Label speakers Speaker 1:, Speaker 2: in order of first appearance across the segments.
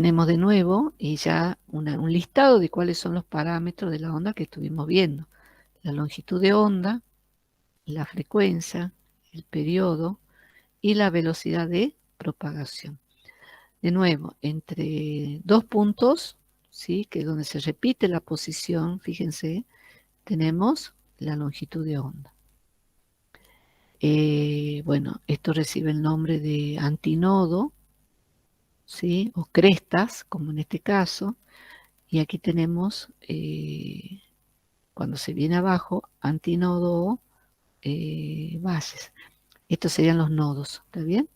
Speaker 1: tenemos de nuevo y ya un listado de cuáles son los parámetros de la onda que estuvimos viendo. La longitud de onda, la frecuencia, el periodo y la velocidad de propagación. De nuevo, entre dos puntos, ¿sí? Que es donde se repite la posición, fíjense, tenemos la longitud de onda. Bueno, esto recibe el nombre de antinodo, ¿sí? O crestas, como en este caso. Y aquí tenemos, cuando se viene abajo, antinodo, bases. Estos serían los nodos, ¿está bien?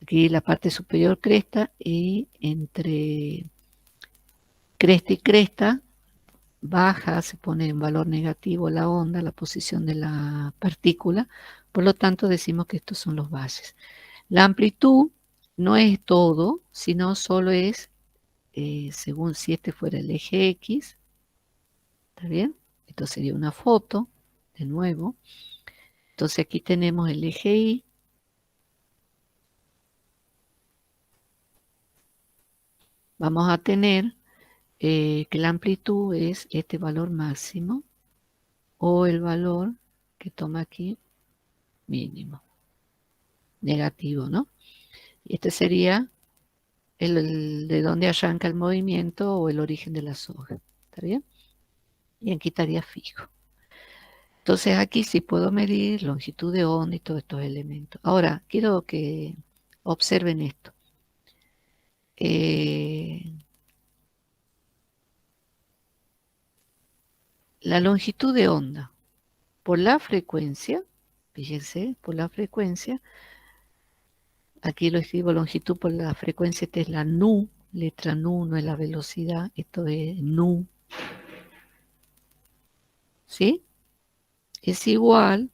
Speaker 1: Aquí la parte superior cresta y entre cresta y cresta baja, se pone en valor negativo la onda, la posición de la partícula. Por lo tanto, decimos que estos son los bases. La amplitud no es todo, sino solo es, según si este fuera el eje X, ¿está bien? Esto sería una foto, de nuevo. Entonces aquí tenemos el eje Y. Vamos a tener que la amplitud es este valor máximo o el valor que toma aquí mínimo, negativo, ¿no? Y este sería de donde arranca el movimiento o el origen de la soga, ¿está bien? Y aquí estaría fijo. Entonces aquí sí puedo medir longitud de onda y todos estos elementos. Ahora, quiero que observen esto. La longitud de onda por la frecuencia, fíjense, por la frecuencia, aquí lo escribo longitud por la frecuencia, esta es la nu, letra nu, no es la velocidad, esto es nu, ¿sí? Es igual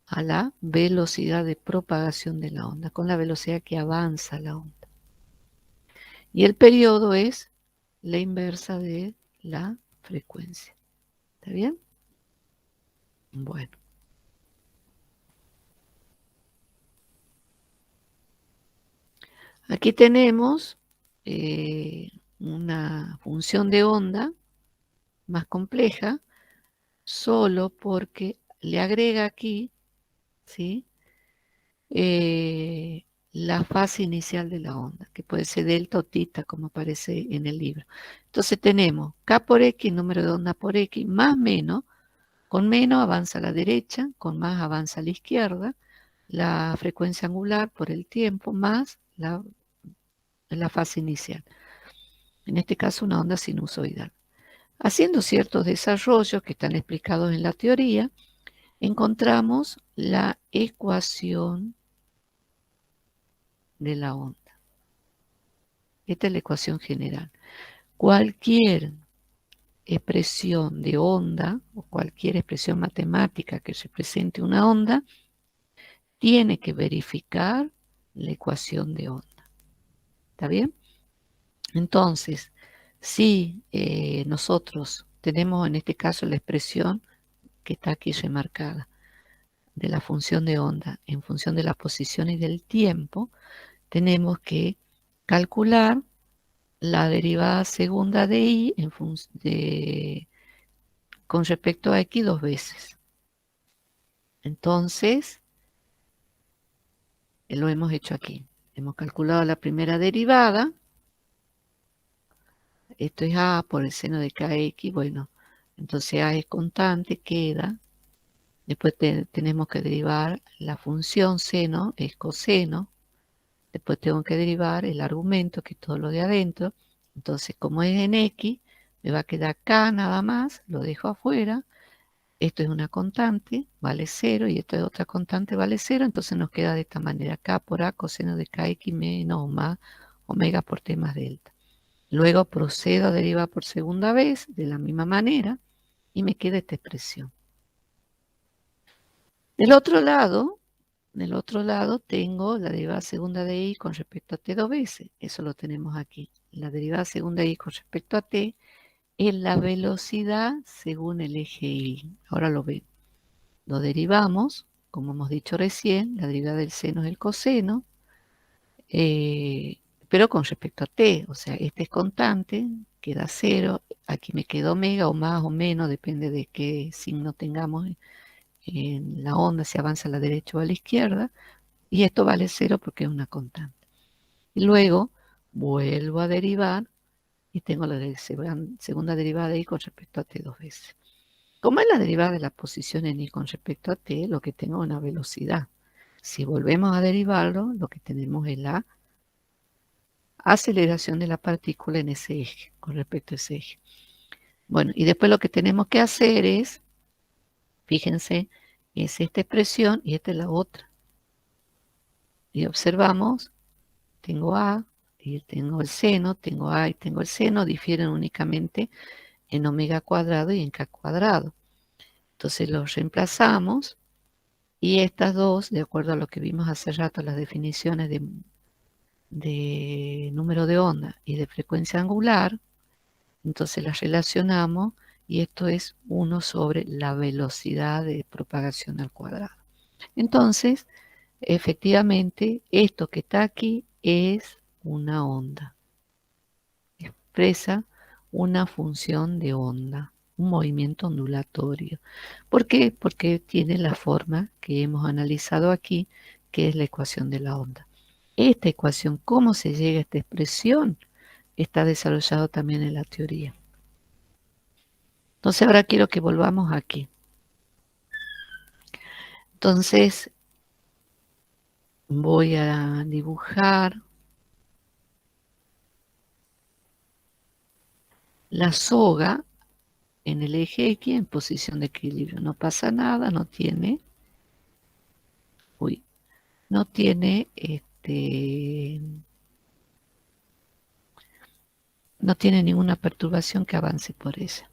Speaker 1: a la velocidad de propagación de la onda, con la velocidad que avanza la onda. Y el periodo es la inversa de la frecuencia. ¿Está bien? Bueno. Aquí tenemos una función de onda más compleja, solo porque le agrega aquí, ¿sí? La fase inicial de la onda, que puede ser delta o tita, como aparece en el libro. Entonces tenemos K por X, número de onda por X, más menos. Con menos avanza a la derecha, con más avanza a la izquierda, la frecuencia angular por el tiempo, más la fase inicial. En este caso, una onda sinusoidal. Haciendo ciertos desarrollos que están explicados en la teoría, encontramos la ecuación de la onda. Esta es la ecuación general. Cualquier expresión de onda o cualquier expresión matemática que represente una onda tiene que verificar la ecuación de onda. ¿Está bien? Entonces, si nosotros tenemos en este caso la expresión que está aquí remarcada de la función de onda en función de la posición y del tiempo, tenemos que calcular la derivada segunda de y con respecto a x dos veces. Entonces, lo hemos hecho aquí. Hemos calculado la primera derivada. Esto es a por el seno de kx. Bueno, entonces a es constante, queda. Después tenemos que derivar la función seno, es coseno. Después tengo que derivar el argumento, que es todo lo de adentro. Entonces, como es en x, me va a quedar k nada más, lo dejo afuera. Esto es una constante, vale 0, y esto es otra constante, vale 0. Entonces nos queda de esta manera, k por a coseno de kx menos o más omega por t más delta. Luego procedo a derivar por segunda vez, de la misma manera, y me queda esta expresión. Del otro lado tengo la derivada segunda de y con respecto a t dos veces. Eso lo tenemos aquí. La derivada segunda de y con respecto a t es la velocidad según el eje y. Ahora lo ven. Lo derivamos, como hemos dicho recién, la derivada del seno es el coseno. pero con respecto a t, o sea, este es constante, queda 0, aquí me queda omega o más o menos, depende de qué signo tengamos en la onda, si avanza a la derecha o a la izquierda, y esto vale 0 porque es una constante. Y luego vuelvo a derivar y tengo la segunda derivada de y con respecto a t dos veces. Como es la derivada de la posición en y con respecto a t, lo que tengo es una velocidad. Si volvemos a derivarlo, lo que tenemos es la aceleración de la partícula en ese eje, con respecto a ese eje. Bueno, y después lo que tenemos que hacer es, fíjense, es esta expresión y esta es la otra. Y observamos, tengo A y tengo el seno, tengo A y tengo el seno, difieren únicamente en omega cuadrado y en k cuadrado. Entonces los reemplazamos y estas dos, de acuerdo a lo que vimos hace rato, las definiciones de número de onda y de frecuencia angular, entonces las relacionamos y esto es 1 sobre la velocidad de propagación al cuadrado. Entonces, efectivamente, esto que está aquí es una onda. Expresa una función de onda, un movimiento ondulatorio. ¿Por qué? Porque tiene la forma que hemos analizado aquí, que es la ecuación de la onda. Esta ecuación, cómo se llega a esta expresión, está desarrollado también en la teoría. Entonces ahora quiero que volvamos aquí. Entonces voy a dibujar la soga en el eje X en posición de equilibrio. No pasa nada, no tiene, no tiene, no tiene ninguna perturbación que avance por ella.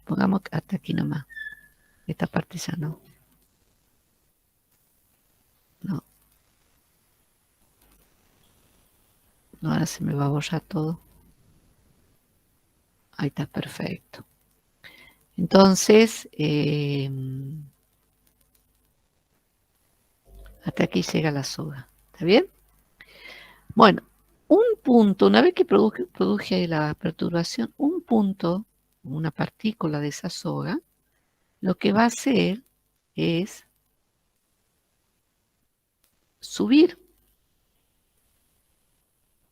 Speaker 1: Pongamos hasta aquí nomás. Esta parte ya no. No, no, ahora se me va a borrar todo. Ahí está, perfecto. Entonces, hasta aquí llega la soga. ¿Está bien? Bueno, un punto, una vez que produje la perturbación, un punto, una partícula de esa soga, lo que va a hacer es subir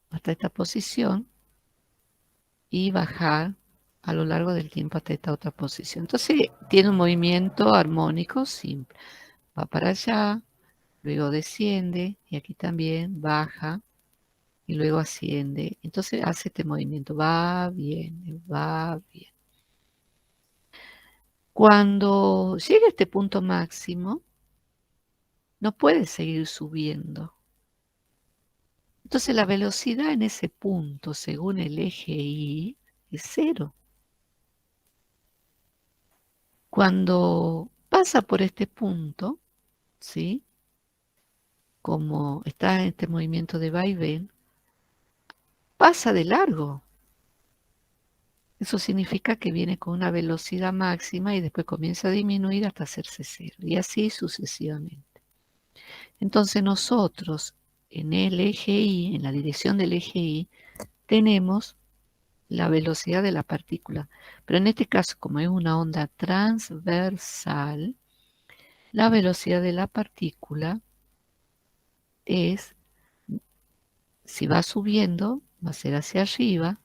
Speaker 1: hasta esta posición y bajar a lo largo del tiempo hasta esta otra posición. Entonces tiene un movimiento armónico simple. Va para allá, luego desciende y aquí también baja y luego asciende. Entonces hace este movimiento, va bien, va bien. Cuando llega a este punto máximo, no puede seguir subiendo. Entonces la velocidad en ese punto, según el eje Y, es 0. Cuando pasa por este punto, ¿sí? Como está en este movimiento de vaivén, pasa de largo. Eso significa que viene con una velocidad máxima y después comienza a disminuir hasta hacerse 0. Y así sucesivamente. Entonces nosotros en el eje Y, en la dirección del eje Y, tenemos la velocidad de la partícula. Pero en este caso, como es una onda transversal, la velocidad de la partícula es, si va subiendo, va a ser hacia arriba,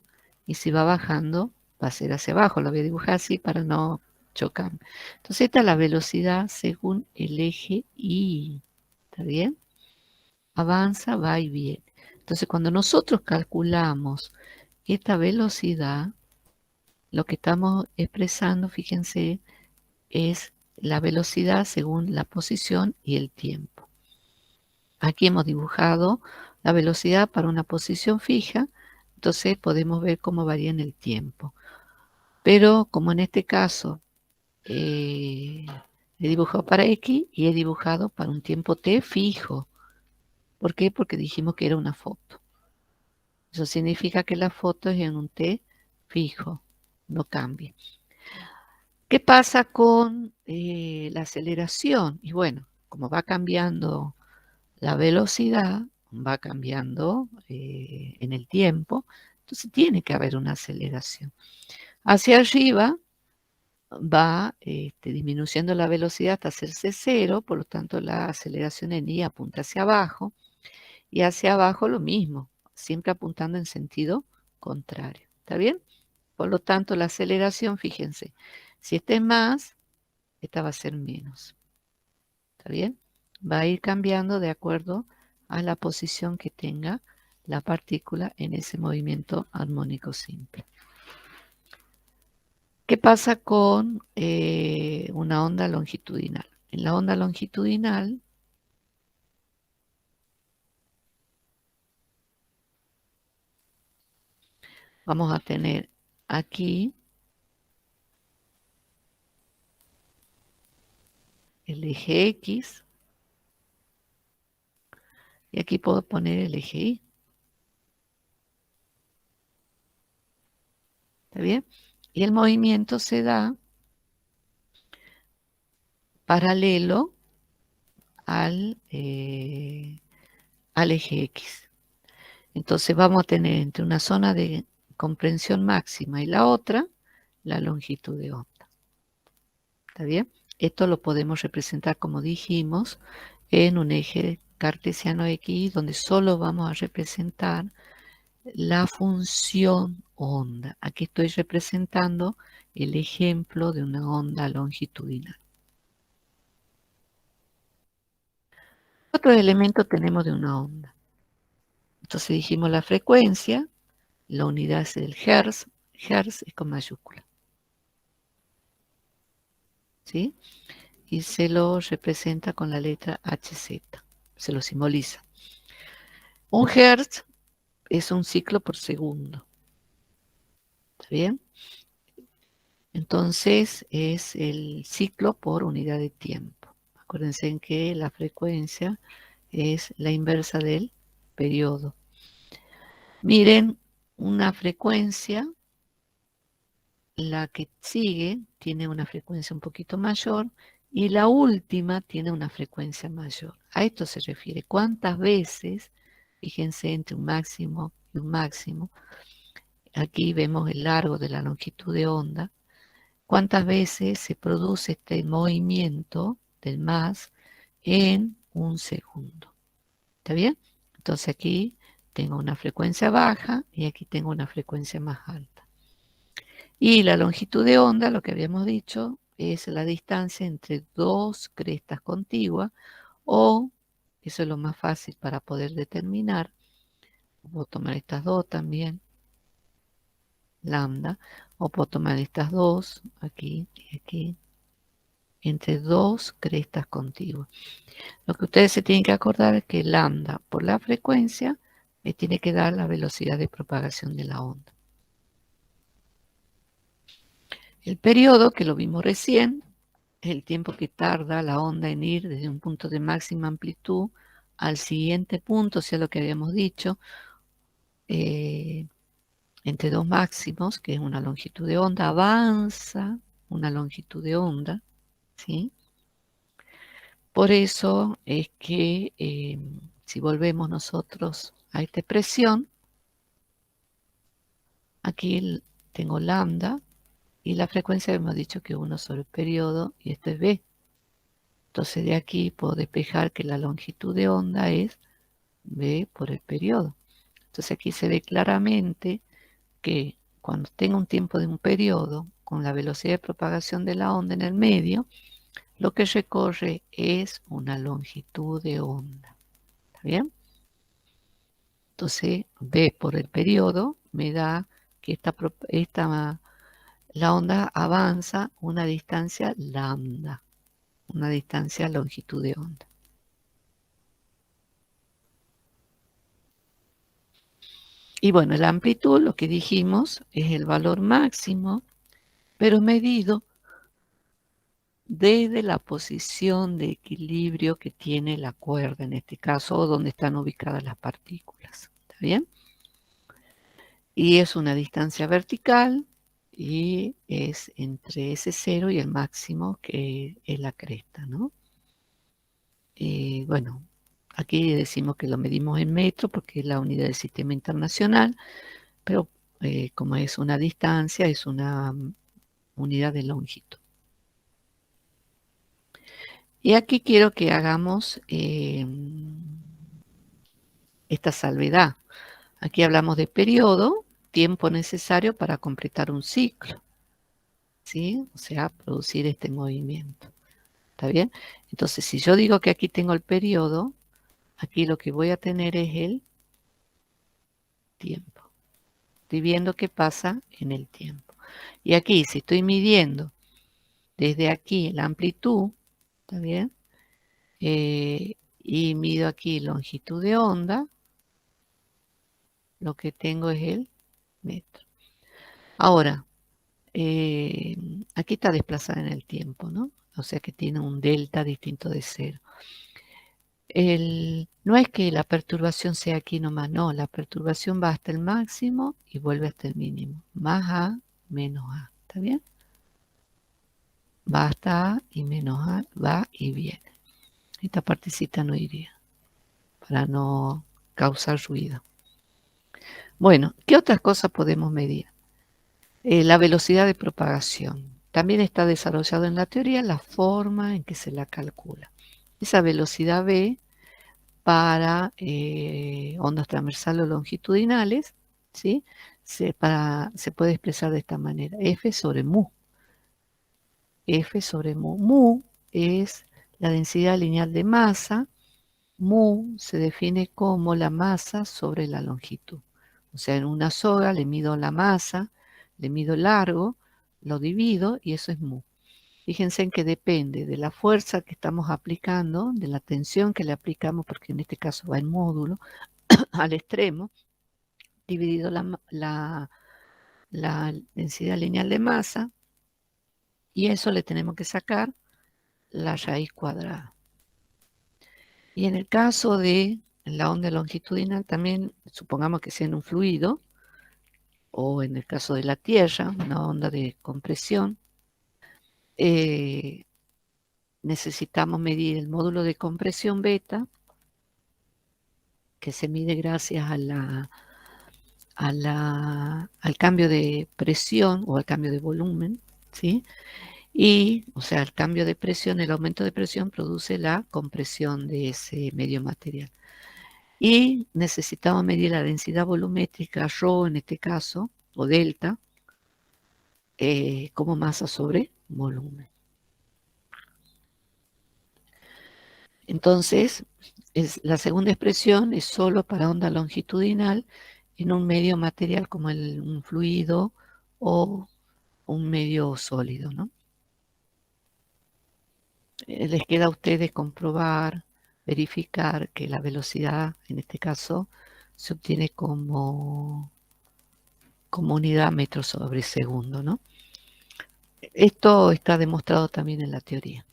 Speaker 1: y si va bajando, va a ser hacia abajo. Lo voy a dibujar así para no chocar. Entonces esta es la velocidad según el eje Y. ¿Está bien? Avanza, va y viene. Entonces cuando nosotros calculamos esta velocidad, lo que estamos expresando, fíjense, es la velocidad según la posición y el tiempo. Aquí hemos dibujado la velocidad para una posición fija, entonces podemos ver cómo varía en el tiempo. Pero como en este caso he dibujado para X y he dibujado para un tiempo T fijo. ¿Por qué? Porque dijimos que era una foto. Eso significa que la foto es en un T fijo, no cambia. ¿Qué pasa con la aceleración? Y bueno, como va cambiando la velocidad, va cambiando en el tiempo, entonces tiene que haber una aceleración. Hacia arriba va disminuyendo la velocidad hasta hacerse cero, por lo tanto la aceleración en I apunta hacia abajo, y hacia abajo lo mismo, siempre apuntando en sentido contrario. ¿Está bien? Por lo tanto, la aceleración, fíjense, si esta es más, esta va a ser menos. ¿Está bien? Va a ir cambiando de acuerdo a la posición que tenga la partícula en ese movimiento armónico simple. ¿Qué pasa con una onda longitudinal? En la onda longitudinal vamos a tener aquí el eje X y aquí puedo poner el eje Y. ¿Está bien? Y el movimiento se da paralelo al eje X. Entonces vamos a tener entre una zona de comprensión máxima y la otra, la longitud de onda. ¿Está bien? Esto lo podemos representar, como dijimos, en un eje cartesiano X, donde solo vamos a representar la función onda. Aquí estoy representando el ejemplo de una onda longitudinal. Otro elemento tenemos de una onda. Entonces dijimos la frecuencia, la unidad es el hertz, hertz es con mayúscula, ¿sí? Y se lo representa con la letra HZ, se lo simboliza. Un hertz es un ciclo por segundo, ¿está bien? Entonces es el ciclo por unidad de tiempo. Acuérdense en que la frecuencia es la inversa del periodo. Miren, una frecuencia, la que sigue tiene una frecuencia un poquito mayor y la última tiene una frecuencia mayor. A esto se refiere cuántas veces, fíjense entre un máximo y un máximo, aquí vemos el largo de la longitud de onda, cuántas veces se produce este movimiento del más en un segundo. ¿Está bien? Entonces aquí tengo una frecuencia baja y aquí tengo una frecuencia más alta. Y la longitud de onda, lo que habíamos dicho, es la distancia entre dos crestas contiguas o, eso es lo más fácil para poder determinar, puedo tomar estas dos también, lambda, o puedo tomar estas dos, aquí y aquí, entre dos crestas contiguas. Lo que ustedes se tienen que acordar es que lambda por la frecuencia me tiene que dar la velocidad de propagación de la onda. El periodo, que lo vimos recién, es el tiempo que tarda la onda en ir desde un punto de máxima amplitud al siguiente punto, o sea, lo que habíamos dicho, entre dos máximos, que es una longitud de onda, avanza una longitud de onda, ¿sí? Por eso es que si volvemos nosotros a esta expresión, aquí tengo lambda y la frecuencia hemos dicho que 1 sobre el periodo y esto es B. Entonces de aquí puedo despejar que la longitud de onda es B por el periodo. Entonces aquí se ve claramente que cuando tengo un tiempo de un periodo con la velocidad de propagación de la onda en el medio, lo que recorre es una longitud de onda. ¿Está bien? Entonces B por el periodo me da que la onda avanza una distancia lambda, una distancia longitud de onda. Y bueno, la amplitud, lo que dijimos, es el valor máximo, pero medido desde la posición de equilibrio que tiene la cuerda, en este caso, donde están ubicadas las partículas. ¿Está bien? Y es una distancia vertical y es entre ese cero y el máximo, que es la cresta, ¿no? Bueno, aquí decimos que lo medimos en metros porque es la unidad del sistema internacional, pero como es una distancia, es una unidad de longitud. Y aquí quiero que hagamos esta salvedad. Aquí hablamos de periodo, tiempo necesario para completar un ciclo, ¿sí? O sea, producir este movimiento. ¿Está bien? Entonces, si yo digo que aquí tengo el periodo, aquí lo que voy a tener es el tiempo. Estoy viendo qué pasa en el tiempo. Y aquí, si estoy midiendo desde aquí la amplitud, ¿está bien? Y mido aquí longitud de onda, lo que tengo es el metro. Ahora, aquí está desplazada en el tiempo, ¿no? O sea que tiene un delta distinto de cero. No es que la perturbación sea aquí nomás, no, la perturbación va hasta el máximo y vuelve hasta el mínimo. Más A, menos A, ¿está bien? Va hasta A y menos A, va y viene. Esta partecita no iría, para no causar ruido. Bueno, ¿qué otras cosas podemos medir? La velocidad de propagación. También está desarrollado en la teoría la forma en que se la calcula. Esa velocidad V para ondas transversales o longitudinales, ¿sí? Se puede expresar de esta manera, F sobre mu. F sobre mu. Mu es la densidad lineal de masa. Mu se define como la masa sobre la longitud. O sea, en una soga le mido la masa, le mido el largo, lo divido y eso es mu. Fíjense en que depende de la fuerza que estamos aplicando, de la tensión que le aplicamos, porque en este caso va el módulo, al extremo, dividido la densidad lineal de masa, y eso le tenemos que sacar la raíz cuadrada. Y en el caso de la onda longitudinal, también supongamos que sea en un fluido, o en el caso de la Tierra, una onda de compresión, necesitamos medir el módulo de compresión beta, que se mide gracias al cambio de presión o al cambio de volumen, ¿sí? Y, o sea, el cambio de presión, el aumento de presión produce la compresión de ese medio material. Y necesitamos medir la densidad volumétrica, ρ en este caso, o delta, como masa sobre volumen. Entonces, la segunda expresión es solo para onda longitudinal en un medio material como un fluido o un medio sólido, ¿no? Les queda a ustedes comprobar, verificar que la velocidad, en este caso, se obtiene como unidad metro sobre segundo, ¿no? Esto está demostrado también en la teoría.